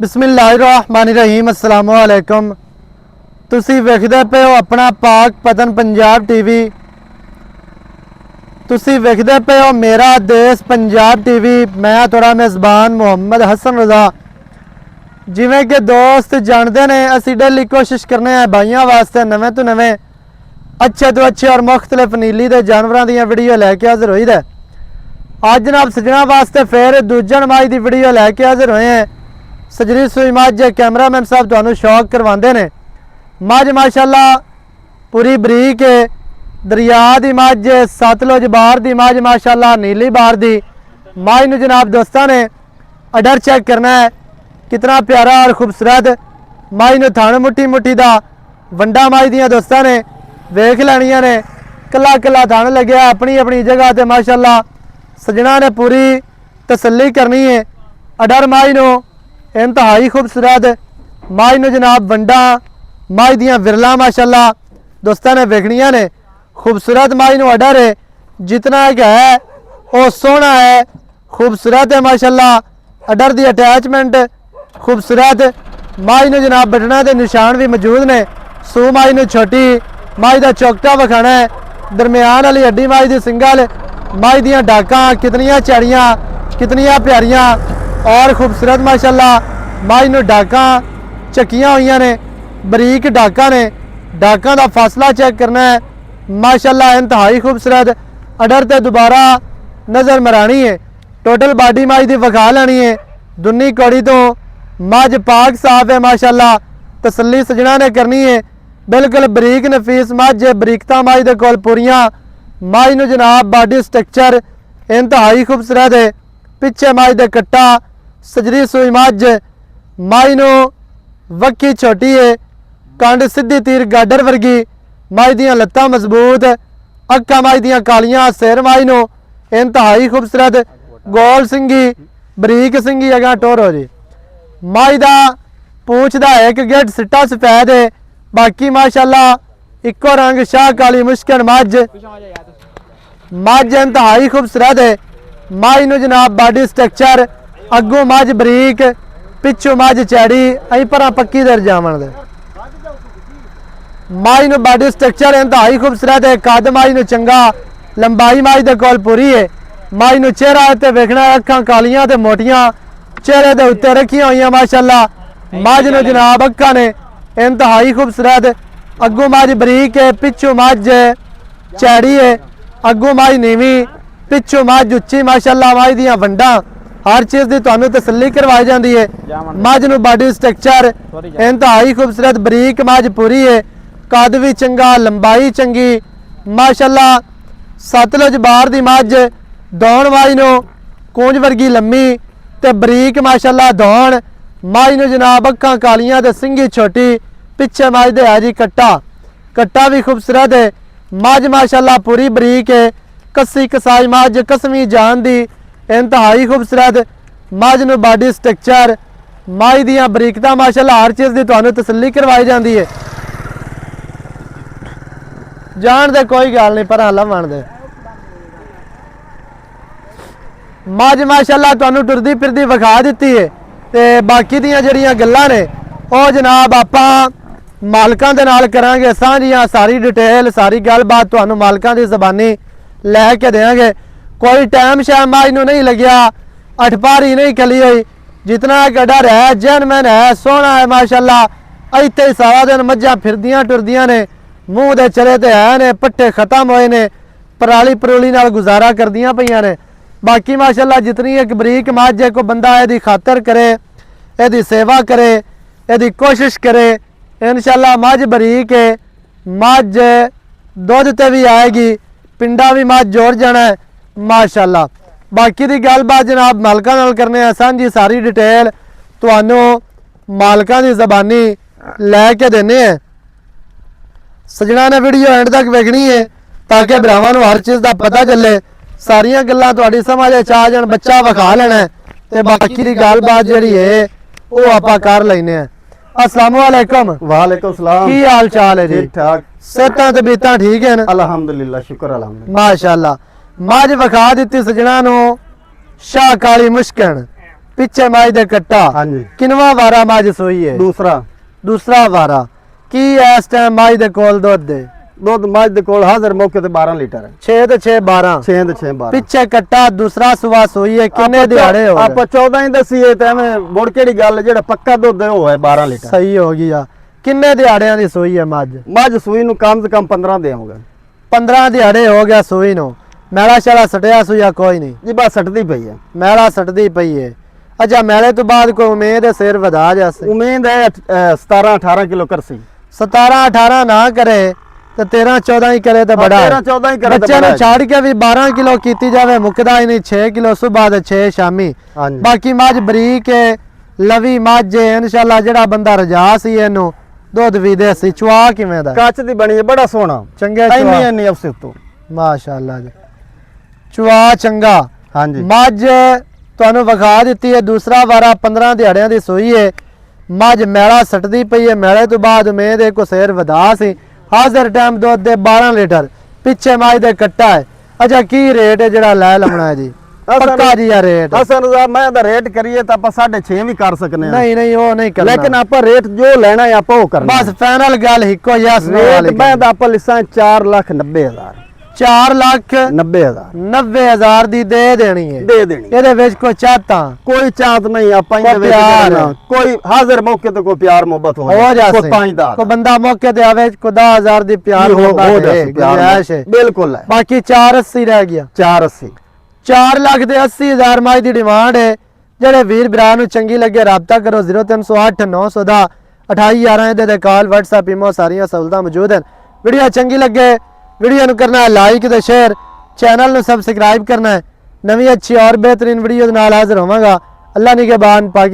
बिस्मिल्लाहिर्रहमानिर्रहीम अस्सलाम वालेकुम। तुसी वेखदे पे हो अपना पाक पतन पंजाब टीवी। तुसी वेखदे पे हो मेरा देश पंजाब टीवी। मैं थोड़ा मेज़बान मुहम्मद हसन रज़ा। जिवें कि दोस्त जानते ने असी डेली कोशिश करने हैं भाइयों वास्ते नवे तो नवे अच्छे तो अच्छे और मुख्तलिफ नीली के जानवरों दी वीडियो लैके हाजिर हुई है। अज जनाब सजना वास्ते फिर दूजा नमाज की वीडियो लैके हाजिर हुए हैं। सजरी सूई मझ कैमरामैन साहब तुहानू शौक करवाते हैं। मझ माशाल्लाह पूरी बरीक है, दरिया की मझ, सतलुज बार की मझ, माशाल्लाह नीली बार की मझ नू जनाब दोस्तों ने अडर चेक करना है कितना प्यारा और खूबसूरत मझ नू थण मुट्ठी मुट्ठी का वंडा मझ दियां दोस्तों ने वेख लैनियां ने। कला कला थण लगे अपनी अपनी जगह ते माशाल्लाह सजना ने पूरी तसल्ली करनी है। अडर मझ नू इंतहाई खूबसूरत मझ नू जनाब वंडा मझ दियां विरला माशाल्लाह दोस्तों ने वेखनिया ने। खूबसूरत मझ नू अडर है, जितना एक है वो सोहना है, खूबसूरत है माशाल्लाह। अडर की अटैचमेंट खूबसूरत मझ नू जनाब बटना के निशान भी मौजूद ने। सू मझ नू छोटी मझ का चौकटा विखाना है, दरम्यान वाली हड्डी मझ की सिंगल मझ दियां डाकां कितनियां चैड़ियां कितनियां प्यारियां और खूबसूरत माशाल्लाह। मझ नू डाकां चक्कियां हुई ने, बरीक डाकां ने। डाकां का फासला चेक करना है माशाल्लाह, इंतहाई खूबसूरत। अडर ते दोबारा नज़र मरानी है, टोटल बॉडी मझ की विखा लैनी है। दुनी कौड़ी तो मझ पाक साफ है माशाल्लाह, तसल्ली सजना ने करनी है। बिल्कुल बरीक नफीस मझ, बरीकता मझ दे कोल पूरियां। मझ नू जनाब बॉडी स्ट्रक्चर इंतहाई खूबसूरत है। पिछे मझ दे कट्टा सजरी सूई मझ, मझ नू वक्की छोटी है, कंड सीधी तीर गाडर वर्गी। मझ दियां लत्तां मजबूत, अक्कां मझ दियां कालियां, सिर मझ नू इंतहाई खूबसूरत, गोल सिंगी बरीक सिंगी अगा टोर हो जी। मझ दा पूंछ दा एक गेट सिट्टा सफेद है, बाकी माशाल्लाह इको रंग शाह काली मुश्किल मझ। मझ इंतहाई खूबसूरत है। मझ नू जनाब बॉडी स्ट्रक्चर अगों मझ बरीक, पिछों मझ चैड़ी, अं पर पक्की दर जावन दे। मझ नू बॉडी स्ट्रक्चर इंतहाई खूबसूरत है। कद मझ नू चंगा, लंबाई मझ दे कोल पूरी है। मझ नू चेहरा ते वेखना, अखां कालियां ते मोटियां चेहरे दे उत्ते रखियां हुई माशाल्लाह। मझ नू जनाब अखां ने इंतहाई खूबसूरत, अगों मझ बरीक है, पिछों मझ चैड़ी है, अगों मझ नीवी, पिछों मझ उच्ची माशाल्लाह। मझ दियां वंडा हर चीज़ की तुहानू तसल्ली करवाई जाती है। मझ नू बॉडी स्ट्रक्चर इंतहाई खूबसूरत, बरीक मझ पूरी है, कद भी चंगा, लंबाई चंगी माशाल्लाह। सतलुज बार की मझ, दौण मझ नू कूंज वर्गी लम्मी ते बरीक माशाल्लाह दौण। मझ नू जनाब अखां कालियां ते सिंगी छोटी, पिछे मझ दे है जी कट्टा, कट्टा भी खूबसूरत है। मझ माशाल्लाह पूरी बरीक है, कस्सी कसाई मझ, कसमी जान दी इंतहाई खूबसूरत। मझ नू बॉडी स्ट्रक्चर मझ दियां बरीकता माशाल्लाह हर चीज़ की तुहानू तसल्ली करवाई जाती है। जान दे कोई गल नहीं, पर हला बन दे। मझ माशाल्लाह तुहानू टुरदी फिरदी विखा दी है। ते बाकी दियां जड़ियां गल्लां ने वो जनाब आपां मालकां दे नाल करांगे सांझियां। सारी डिटेल सारी गलबात तुहानू मालकां दी ज़बानी लैके देंगे। कोई टाइम शायद मझ नू नहीं लग्या, अठपारी नहीं खली हुई, जितना एक अडर है जैनमैन है, सोहना है माशाल्लाह। इत्थे ही सारा दिन मझां फिरदियां टुरदियां ने, मूँह दे चरे ते है ने, पट्ठे खत्म होए ने, पराली परूली नाल गुजारा करदियां पईयां ने। बाकी माशाल्लाह जितनी एक बरीक मझ है, कोई बंदा इहदी खातर करे, इहदी सेवा करे, इहदी कोशिश करे, इंशाल्लाह मझ बरीक है। मझ दुध ते भी आएगी, पिंडा भी मझ जोड़ जाना है माशाल्लाह। बाकी दी गलबात जनाब मालकां नाल करने आ सांझी, सारी डिटेल तुहानू मालकां दी ज़बानी लैके देने हैं। सजना ने वीडियो एंड तक वेखनी है ताकि भरावां नू हर चीज़ का पता चले, सारियां गल्लां तुहाडी समझ आ जाण, बच्चा विखा लेना है ते बाकी दी गलबात जिहड़ी है वो आपां कर लैने आ। अस्सलाम वालेकुम। वालेकुम सलाम। की हाल चाल है जी? ठीक ठाक, सेहतां ते बीतां ठीक है ना? अल्हम्दुलिल्लाह, शुक्र अल्हम्दुलिल्लाह। माशाल्लाह। मझ विखा दी सजना नू शाह काली मुश्किल, ਪਿੱਛੇ ਮੱਝ ਦੇ ਕੱਟਾ ਹਾਂਜੀ ਕਿੰਨਵਾ ਵਾਰਾ ਮੱਝ ਸੂਈ ਹੈ ਦੂਸਰਾ ਵਾਰਾ ਕੀ ਇਸ ਟਾਈਮ ਮੱਝ ਦੇ ਕੋਲ ਦੁੱਧ ਮੱਝ ਦੇ ਕੋਲ ਹਾਜ਼ਰ ਮੌਕੇ ਤੇ 12 ਲੀਟਰ ਹੈ 6 ਤੇ 6 12 6 ਤੇ 6 12 ਪਿੱਛੇ ਕੱਟਾ ਦੂਸਰਾ ਸੁਆ ਸੂਈ ਹੈ ਕਿੰਨੇ ਦਿਹਾੜੇ ਹੋ ਗਏ ਆਪਾਂ 14 ਹੀ ਦਸੀਏ ਤੇ ਐਵੇਂ ਮੁੜ ਕਿਹੜੀ ਗੱਲ ਜਿਹੜਾ ਪੱਕਾ ਦੁੱਧ ਹੈ ਉਹ ਹੈ 12 ਲੀਟਰ ਸਹੀ ਹੋ ਗਈ ਆ ਕਿੰਨੇ ਦਿਹਾੜਿਆਂ ਦੀ ਸੂਈ ਹੈ ਮੱਝ ਸੂਈ ਨੂੰ ਕਮ ਸੇ ਕਮ 15 ਦੇਵਾਂਗੇ 15 ਦਿਹਾੜੇ ਹੋ ਗਿਆ ਸੂਈ ਨੂੰ ਮੈਲਾ ਸ਼ਾਲਾ ਸਟਿਆ ਸੂਇਆ ਕੋਈ ਨਹੀਂ ਜੀ ਬਸ ਸੱਟਦੀ ਪਈ ਹੈ ਮੈਲਾ ਸਟਦੀ ਪਈ ਹੈ ਅੱਛਾ ਮੈਲੇ ਤੋਂ ਬਾਅਦ ਕੋਈ ਉਮੀਦ ਹੈ ਸਿਰ ਵਧਾ ਜਾਸੇ ਉਮੀਦ ਹੈ 17 18 ਕਿਲੋ ਕਰਸੀ 17 18 ਨਾ ਕਰੇ ਤੇ 13 14 ਹੀ ਕਰੇ ਤੇ ਬੜਾ 13 14 ਹੀ ਕਰੇ ਤੇ ਬੱਚੇ ਨੂੰ ਬੜਾ ਛੱਡ ਕੇ ਵੀ 12 ਕਿਲੋ ਕੀਤੀ ਜਾਵੇ ਮੁੱਕਦਾ ਹੀ ਨਹੀਂ 6 ਕਿਲੋ ਸਵੇਰ ਦੇ 6 ਸ਼ਾਮੀ ਹਾਂਜੀ ਬਾਕੀ ਮੱਝ ਬਰੀਕ ਹੈ ਲਵੀ ਮੱਝ ਹੈ ਇਨਸ਼ਾਅੱਲਾ ਜਿਹੜਾ ਬੰਦਾ ਰਜਾ ਸੀ ਇਹਨੂੰ ਦੁੱਧ ਵੀ ਦੇ ਸੀ ਚੁਆ ਕਿਵੇਂ ਦਾ ਕੱਚ ਦੀ ਬਣੀ ਹੈ ਬੜਾ ਸੋਹਣਾ ਚੰਗੇ ਇੰਨੀ ਚੁਆ ਇੰਨੀ ਅਫਸੇ ਤੋਂ ਮਾਸ਼ਾਅੱਲਾ ਜੀ ਚੁਆ ਚੰਗਾ ਹਾਂਜੀ ਮੱਝ ਤੁਹਾਨੂੰ ਵਿਖਾ ਦਿੱਤੀ ਹੈ ਦੂਸਰਾ ਵਾਰਾ 15 ਦਿਹਾੜਿਆਂ ਦੀ ਸੂਈ ਹੈ ਮੱਝ ਮੈਲਾ ਸੱਟਦੀ ਪਈ ਹੈ ਮੈਲੇ ਤੋਂ ਬਾਅਦ ਉਮੀਦ ਹੈ ਕੋ ਸੇਰ ਵਧਾ ਸੀ ਹਾਜ਼ਰ ਟਾਈਮ ਦੁੱਧ ਦੇ 12 ਲੀਟਰ ਪਿੱਛੇ ਮੱਝ ਦੇ ਕੱਟਾ ਹੈ ਅੱਛਾ ਕੀ ਰੇਟ ਹੈ ਜਿਹੜਾ ਲੈ ਲਵਣਾ ਹੈ ਜੀ ਪੱਕਾ ਜੀ ਆ ਰੇਟ ਅਸਲ ਦਾ ਮੈਂ ਦਾ ਰੇਟ ਕਰੀਏ ਤਾਂ ਆਪਾਂ 6.5 ਵੀ ਕਰ ਸਕਨੇ ਆ ਨਹੀਂ ਨਹੀਂ ਉਹ ਨਹੀਂ ਕਰਨਾ ਲੇਕਿਨ ਆਪਾਂ ਰੇਟ ਜੋ ਲੈਣਾ ਹੈ ਆਪਾਂ ਉਹ ਕਰਨਾ ਬਸ ਫਾਈਨਲ ਗੱਲ ਇੱਕੋ ਯਸ ਨੋ ਰੇਟ ਵਾਲੀ ਮੈਂ ਦਾ ਆਪਾਂ ਲਿਸਾਂ 4,90,000 4,90,000 ਦੀ ਦੇ ਦੇਣੀ ਹੈ ਦੇ ਦੇਣੀ ਇਹਦੇ ਵਿੱਚ ਕੋਈ ਚਾਹਤਾ ਕੋਈ ਚਾਹਤ ਨਹੀਂ ਆਪਾਂ ਕੋਈ ਇਹਦੇ ਵਿੱਚ ਪਿਆਰ ਕਰਨਾ। ਕੋਈ ਹਾਜ਼ਰ ਮੌਕੇ ਤੇ ਕੋਈ ਪਿਆਰ ਮੁਹੱਬਤ ਹੋ ਜਾਸੇ ਕੋਈ 5 ਦਾ ਕੋਈ ਬੰਦਾ ਮੌਕੇ ਤੇ ਆਵੇ ਕੋਈ 10,000 ਦੀ ਪਿਆਰ ਹੋ ਮੁਹੱਬਤ ਜਾਸੇ ਹੈ, ਪਿਆਰ ਗੁੰਜਾਇਸ਼ ਹੈ। ਬਿਲਕੁਲ ਹੈ ਬਾਕੀ 480 ਰਹਿ ਗਿਆ 480 4 ਲੱਖ ਦੇ 80,000 ਮੱਝ ਦੀ ਡਿਮਾਂਡ ਹੈ ਜਿਹੜੇ ਵੀਰ ਭਰਾ ਨੂੰ ਚੰਗੀ ਲੱਗੇ ਰਾਬਤਾ ਕਰੋ 0308 900 ਦਾ 2811 ਇਹਦੇ ਤੇ ਕਾਲ WhatsApp ਇਮੋ ਸਾਰੀਆਂ ਸਹੂਲਤਾਂ ਮੌਜੂਦ ਹਨ ਵੀਡੀਓ ਚੰਗੀ ਲੱਗੇ ਵੀਡੀਓ ਨੂੰ ਕਰਨਾ ਹੈ ਲਾਈਕ ਤੇ ਸ਼ੇਅਰ ਚੈਨਲ ਨੂੰ ਸਬਸਕ੍ਰਾਈਬ ਕਰਨਾ ਹੈ ਨਵੀਂ ਅੱਛੀ ਔਰ ਬਿਹਤਰੀਨ ਵੀਡੀਓ ਦੇ ਨਾਲ ਹਾਜ਼ਰ ਹੋਵਾਂਗਾ ਅੱਲਾ ਨਿਗਹਿਬਾਨ ਪਾਕਿ